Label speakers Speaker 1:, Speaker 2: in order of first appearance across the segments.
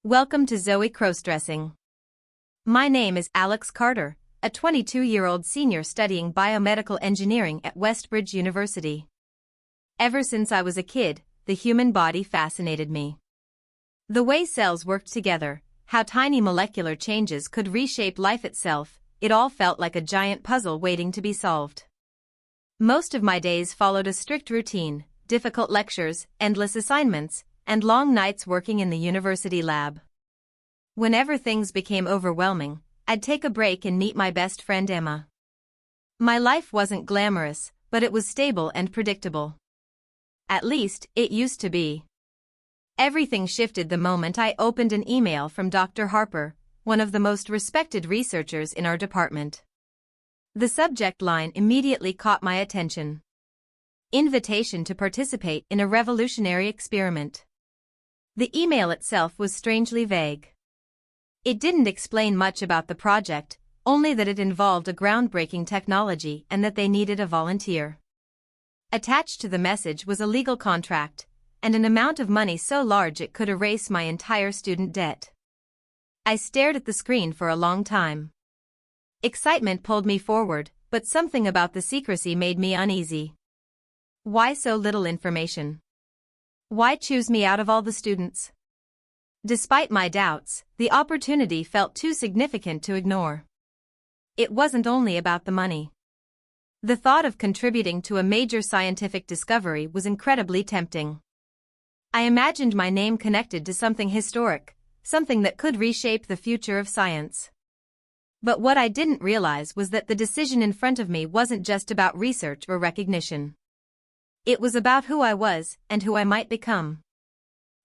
Speaker 1: Welcome to Zoe Crossdressing. My name is Alex Carter, a 22-year-old senior studying biomedical engineering at Westbridge University. Ever since I was a kid, the human body fascinated me. The way cells worked together, how tiny molecular changes could reshape life itself, it all felt like a giant puzzle waiting to be solved. Most of my days followed a strict routine, difficult lectures, endless assignments, and long nights working in the university lab. Whenever things became overwhelming, I'd take a break and meet my best friend Emma. My life wasn't glamorous, but it was stable and predictable. At least, it used to be. Everything shifted the moment I opened an email from Dr. Harper, one of the most respected researchers in our department. The subject line immediately caught my attention. Invitation to participate in a revolutionary experiment. The email itself was strangely vague. It didn't explain much about the project, only that it involved a groundbreaking technology and that they needed a volunteer. Attached to the message was a legal contract, and an amount of money so large it could erase my entire student debt. I stared at the screen for a long time. Excitement pulled me forward, but something about the secrecy made me uneasy. Why so little information? Why choose me out of all the students? Despite my doubts, the opportunity felt too significant to ignore. It wasn't only about the money. The thought of contributing to a major scientific discovery was incredibly tempting. I imagined my name connected to something historic, something that could reshape the future of science. But what I didn't realize was that the decision in front of me wasn't just about research or recognition. It was about who I was and who I might become.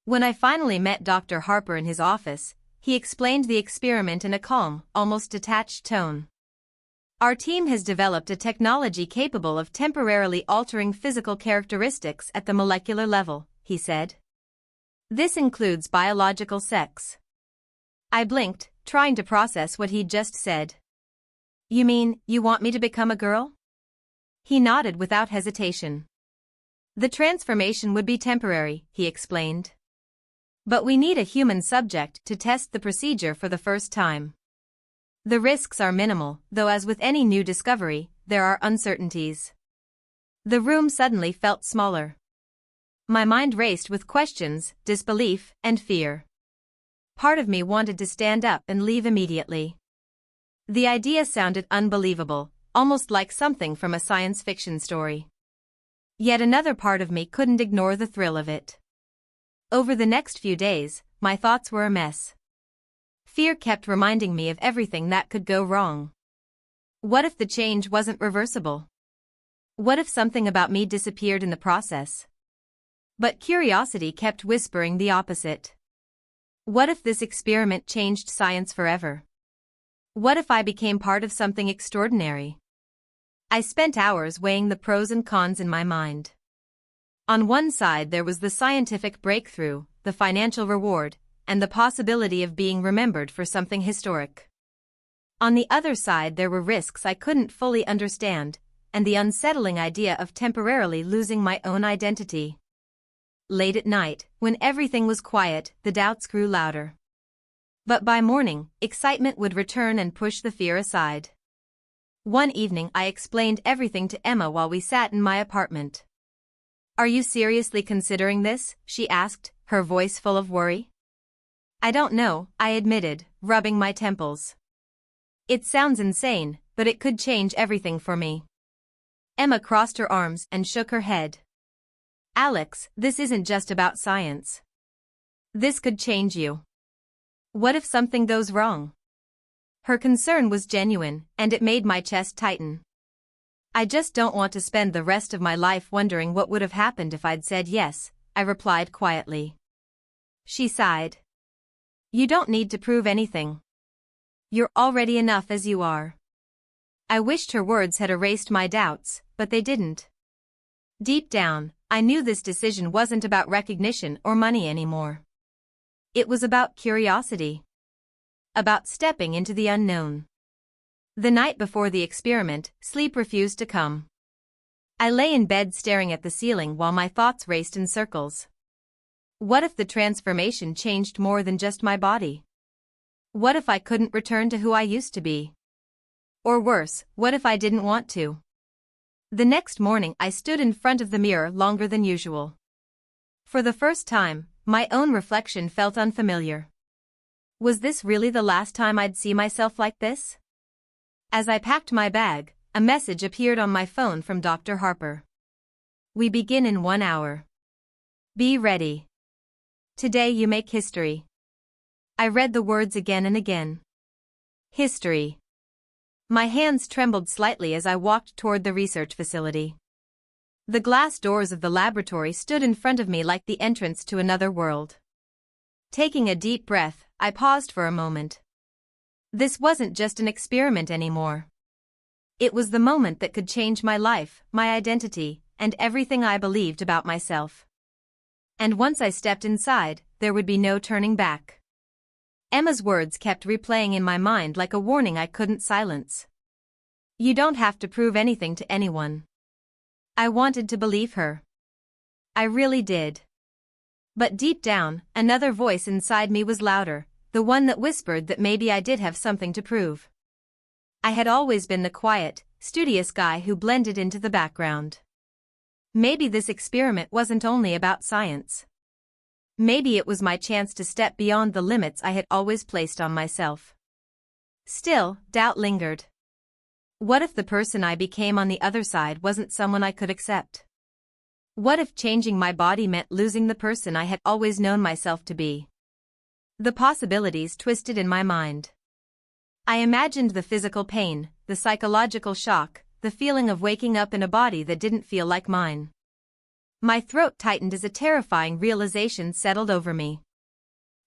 Speaker 1: When I finally met Dr. Harper in his office, he explained the experiment in a calm, almost detached tone. Our team has developed a technology capable of temporarily altering physical characteristics at the molecular level, he said. This includes biological sex. I blinked, trying to process what he'd just said. You mean, you want me to become a girl? He nodded without hesitation. The transformation would be temporary, he explained. But we need a human subject to test the procedure for the first time. The risks are minimal, though as with any new discovery, there are uncertainties. The room suddenly felt smaller. My mind raced with questions, disbelief, and fear. Part of me wanted to stand up and leave immediately. The idea sounded unbelievable, almost like something from a science fiction story. Yet another part of me couldn't ignore the thrill of it. Over the next few days, my thoughts were a mess. Fear kept reminding me of everything that could go wrong. What if the change wasn't reversible? What if something about me disappeared in the process? But curiosity kept whispering the opposite. What if this experiment changed science forever? What if I became part of something extraordinary? I spent hours weighing the pros and cons in my mind. On one side there was the scientific breakthrough, the financial reward, and the possibility of being remembered for something historic. On the other side there were risks I couldn't fully understand, and the unsettling idea of temporarily losing my own identity. Late at night, when everything was quiet, the doubts grew louder. But by morning, excitement would return and push the fear aside. One evening I explained everything to Emma while we sat in my apartment. Are you seriously considering this? She asked, her voice full of worry. I don't know, I admitted, rubbing my temples. It sounds insane, but it could change everything for me. Emma crossed her arms and shook her head. Alex, this isn't just about science. This could change you. What if something goes wrong? Her concern was genuine, and it made my chest tighten. I just don't want to spend the rest of my life wondering what would have happened if I'd said yes, I replied quietly. She sighed. You don't need to prove anything. You're already enough as you are. I wished her words had erased my doubts, but they didn't. Deep down, I knew this decision wasn't about recognition or money anymore. It was about curiosity. About stepping into the unknown. The night before the experiment, sleep refused to come. I lay in bed staring at the ceiling while my thoughts raced in circles. What if the transformation changed more than just my body? What if I couldn't return to who I used to be? Or worse, what if I didn't want to? The next morning I stood in front of the mirror longer than usual. For the first time, my own reflection felt unfamiliar. Was this really the last time I'd see myself like this? As I packed my bag, a message appeared on my phone from Dr. Harper. We begin in 1 hour. Be ready. Today you make history. I read the words again and again. History. My hands trembled slightly as I walked toward the research facility. The glass doors of the laboratory stood in front of me like the entrance to another world. Taking a deep breath, I paused for a moment. This wasn't just an experiment anymore. It was the moment that could change my life, my identity, and everything I believed about myself. And once I stepped inside, there would be no turning back. Emma's words kept replaying in my mind like a warning I couldn't silence. You don't have to prove anything to anyone. I wanted to believe her. I really did. But deep down, another voice inside me was louder, the one that whispered that maybe I did have something to prove. I had always been the quiet, studious guy who blended into the background. Maybe this experiment wasn't only about science. Maybe it was my chance to step beyond the limits I had always placed on myself. Still, doubt lingered. What if the person I became on the other side wasn't someone I could accept? What if changing my body meant losing the person I had always known myself to be? The possibilities twisted in my mind. I imagined the physical pain, the psychological shock, the feeling of waking up in a body that didn't feel like mine. My throat tightened as a terrifying realization settled over me.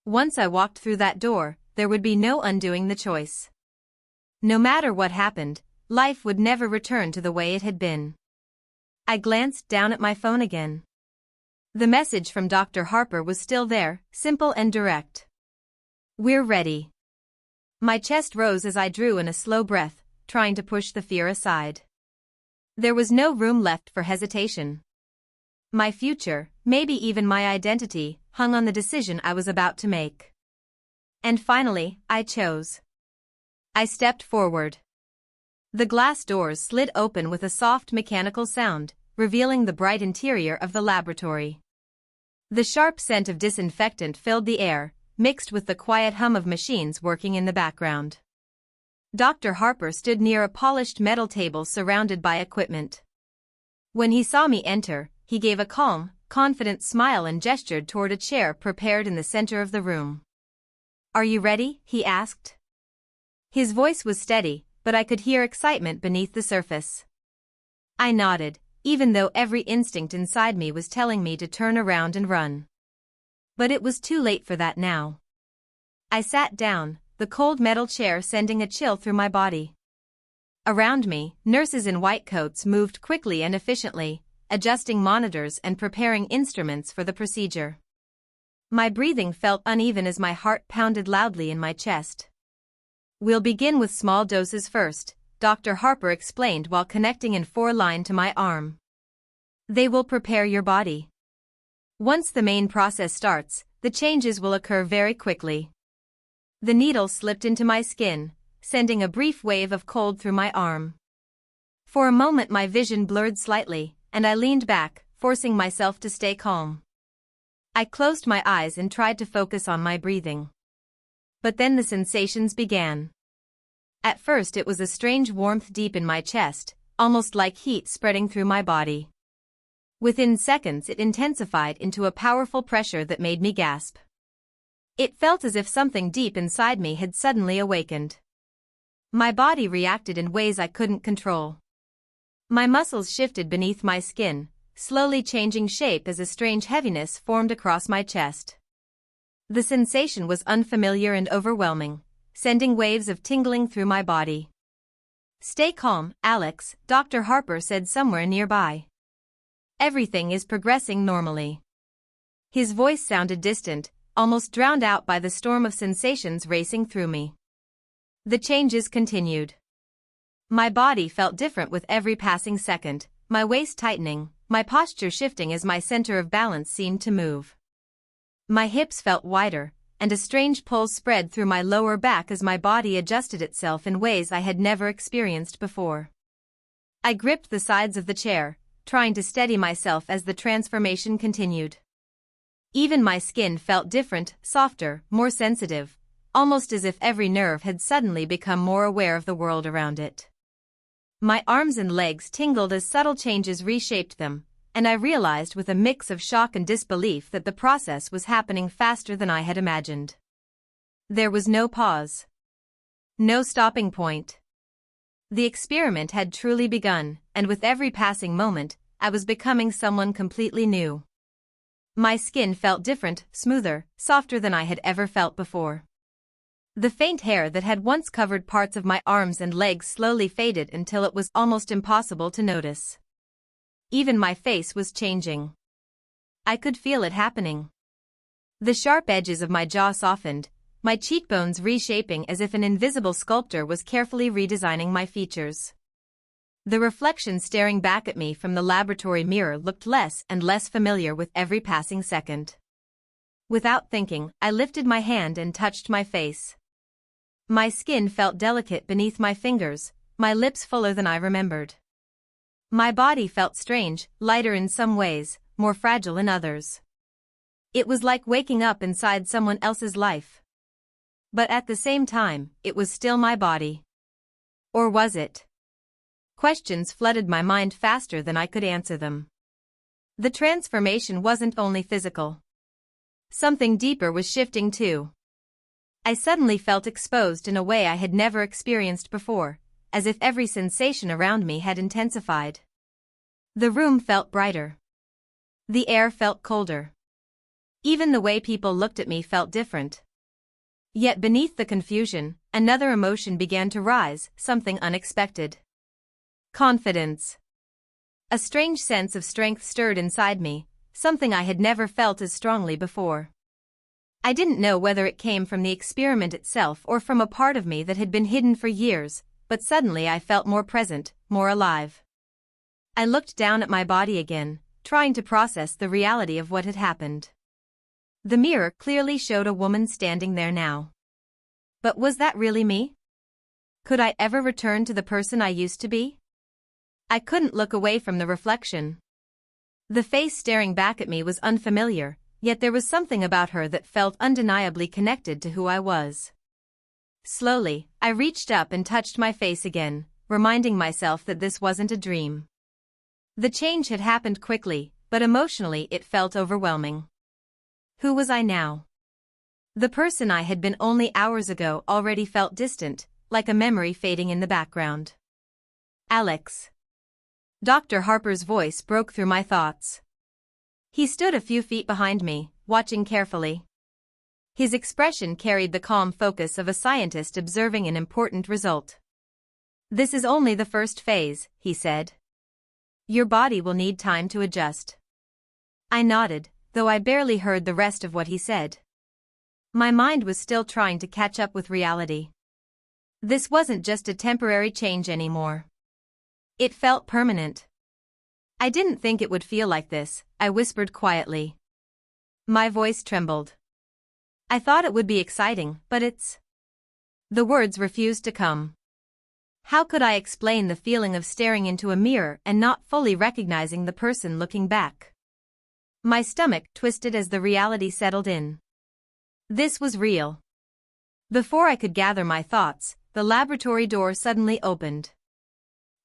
Speaker 1: Once I walked through that door, there would be no undoing the choice. No matter what happened, life would never return to the way it had been. I glanced down at my phone again. The message from Dr. Harper was still there, simple and direct. We're ready. My chest rose as I drew in a slow breath, trying to push the fear aside. There was no room left for hesitation. My future, maybe even my identity, hung on the decision I was about to make. And finally, I chose. I stepped forward. The glass doors slid open with a soft mechanical sound, revealing the bright interior of the laboratory. The sharp scent of disinfectant filled the air, mixed with the quiet hum of machines working in the background. Dr. Harper stood near a polished metal table surrounded by equipment. When he saw me enter, he gave a calm, confident smile and gestured toward a chair prepared in the center of the room. Are you ready? He asked. His voice was steady, but I could hear excitement beneath the surface. I nodded, even though every instinct inside me was telling me to turn around and run. But it was too late for that now. I sat down, the cold metal chair sending a chill through my body. Around me, nurses in white coats moved quickly and efficiently, adjusting monitors and preparing instruments for the procedure. My breathing felt uneven as my heart pounded loudly in my chest. We'll begin with small doses first, Dr. Harper explained while connecting an 4-line to my arm. They will prepare your body. Once the main process starts, the changes will occur very quickly. The needle slipped into my skin, sending a brief wave of cold through my arm. For a moment my vision blurred slightly, and I leaned back, forcing myself to stay calm. I closed my eyes and tried to focus on my breathing. But then the sensations began. At first it was a strange warmth deep in my chest, almost like heat spreading through my body. Within seconds it intensified into a powerful pressure that made me gasp. It felt as if something deep inside me had suddenly awakened. My body reacted in ways I couldn't control. My muscles shifted beneath my skin, slowly changing shape as a strange heaviness formed across my chest. The sensation was unfamiliar and overwhelming, sending waves of tingling through my body. Stay calm, Alex, Dr. Harper said somewhere nearby. Everything is progressing normally. His voice sounded distant, almost drowned out by the storm of sensations racing through me. The changes continued. My body felt different with every passing second, my waist tightening, my posture shifting as my center of balance seemed to move. My hips felt wider, and a strange pull spread through my lower back as my body adjusted itself in ways I had never experienced before. I gripped the sides of the chair, trying to steady myself as the transformation continued. Even my skin felt different, softer, more sensitive, almost as if every nerve had suddenly become more aware of the world around it. My arms and legs tingled as subtle changes reshaped them, and I realized with a mix of shock and disbelief that the process was happening faster than I had imagined. There was no pause. No stopping point. The experiment had truly begun, and with every passing moment, I was becoming someone completely new. My skin felt different, smoother, softer than I had ever felt before. The faint hair that had once covered parts of my arms and legs slowly faded until it was almost impossible to notice. Even my face was changing. I could feel it happening. The sharp edges of my jaw softened, my cheekbones reshaping as if an invisible sculptor was carefully redesigning my features. The reflection staring back at me from the laboratory mirror looked less and less familiar with every passing second. Without thinking, I lifted my hand and touched my face. My skin felt delicate beneath my fingers, my lips fuller than I remembered. My body felt strange, lighter in some ways, more fragile in others. It was like waking up inside someone else's life. But at the same time, it was still my body. Or was it? Questions flooded my mind faster than I could answer them. The transformation wasn't only physical. Something deeper was shifting too. I suddenly felt exposed in a way I had never experienced before, as if every sensation around me had intensified. The room felt brighter. The air felt colder. Even the way people looked at me felt different. Yet beneath the confusion, another emotion began to rise, something unexpected. Confidence. A strange sense of strength stirred inside me, something I had never felt as strongly before. I didn't know whether it came from the experiment itself or from a part of me that had been hidden for years, but suddenly I felt more present, more alive. I looked down at my body again, trying to process the reality of what had happened. The mirror clearly showed a woman standing there now. But was that really me? Could I ever return to the person I used to be? I couldn't look away from the reflection. The face staring back at me was unfamiliar, yet there was something about her that felt undeniably connected to who I was. Slowly, I reached up and touched my face again, reminding myself that this wasn't a dream. The change had happened quickly, but emotionally it felt overwhelming. Who was I now? The person I had been only hours ago already felt distant, like a memory fading in the background. Alex. Dr. Harper's voice broke through my thoughts. He stood a few feet behind me, watching carefully. His expression carried the calm focus of a scientist observing an important result. "This is only the first phase," he said. "Your body will need time to adjust." I nodded, though I barely heard the rest of what he said. My mind was still trying to catch up with reality. This wasn't just a temporary change anymore. It felt permanent. "I didn't think it would feel like this," I whispered quietly. My voice trembled. "I thought it would be exciting, but it's..." The words refused to come. How could I explain the feeling of staring into a mirror and not fully recognizing the person looking back? My stomach twisted as the reality settled in. This was real. Before I could gather my thoughts, the laboratory door suddenly opened.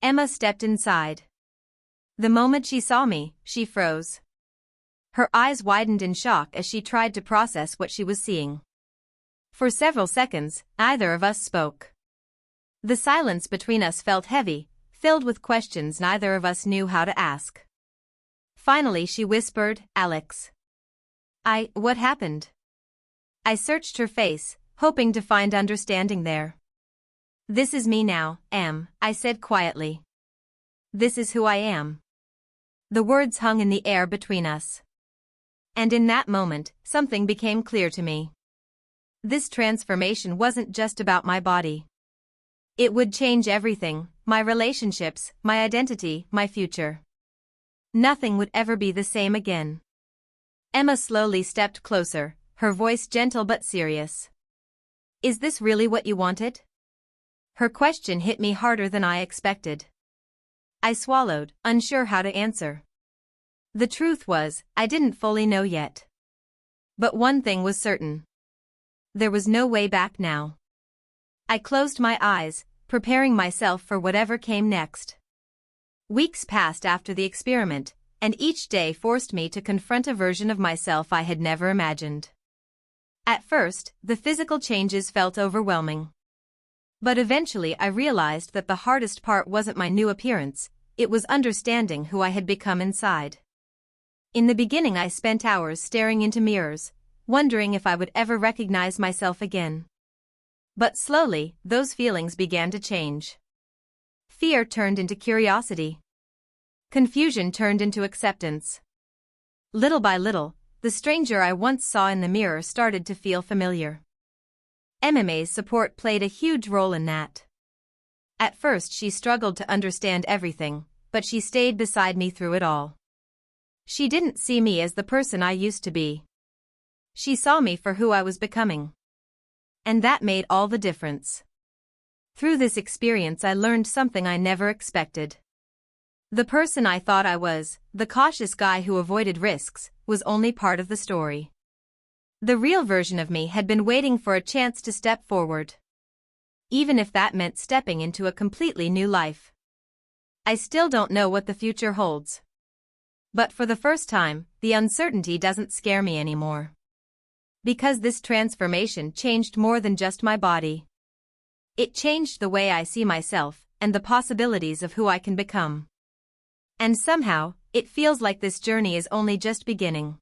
Speaker 1: Emma stepped inside. The moment she saw me, she froze. Her eyes widened in shock as she tried to process what she was seeing. For several seconds, neither of us spoke. The silence between us felt heavy, filled with questions neither of us knew how to ask. Finally she whispered, "Alex." What happened?" I searched her face, hoping to find understanding there. "This is me now, Em," I said quietly. "This is who I am." The words hung in the air between us. And in that moment, something became clear to me. This transformation wasn't just about my body. It would change everything, my relationships, my identity, my future. Nothing would ever be the same again. Emma slowly stepped closer, her voice gentle but serious. Is this really what you wanted? Her question hit me harder than I expected. I swallowed, unsure how to answer. The truth was, I didn't fully know yet. But one thing was certain. There was no way back now. I closed my eyes, preparing myself for whatever came next. Weeks passed after the experiment, and each day forced me to confront a version of myself I had never imagined. At first, the physical changes felt overwhelming. But eventually I realized that the hardest part wasn't my new appearance, it was understanding who I had become inside. In the beginning I spent hours staring into mirrors, wondering if I would ever recognize myself again. But slowly, those feelings began to change. Fear turned into curiosity. Confusion turned into acceptance. Little by little, the stranger I once saw in the mirror started to feel familiar. MMA's support played a huge role in that. At first she struggled to understand everything, but she stayed beside me through it all. She didn't see me as the person I used to be. She saw me for who I was becoming. And that made all the difference. Through this experience I learned something I never expected. The person I thought I was, the cautious guy who avoided risks, was only part of the story. The real version of me had been waiting for a chance to step forward. Even if that meant stepping into a completely new life. I still don't know what the future holds. But for the first time, the uncertainty doesn't scare me anymore. Because this transformation changed more than just my body. It changed the way I see myself, and the possibilities of who I can become. And somehow, it feels like this journey is only just beginning.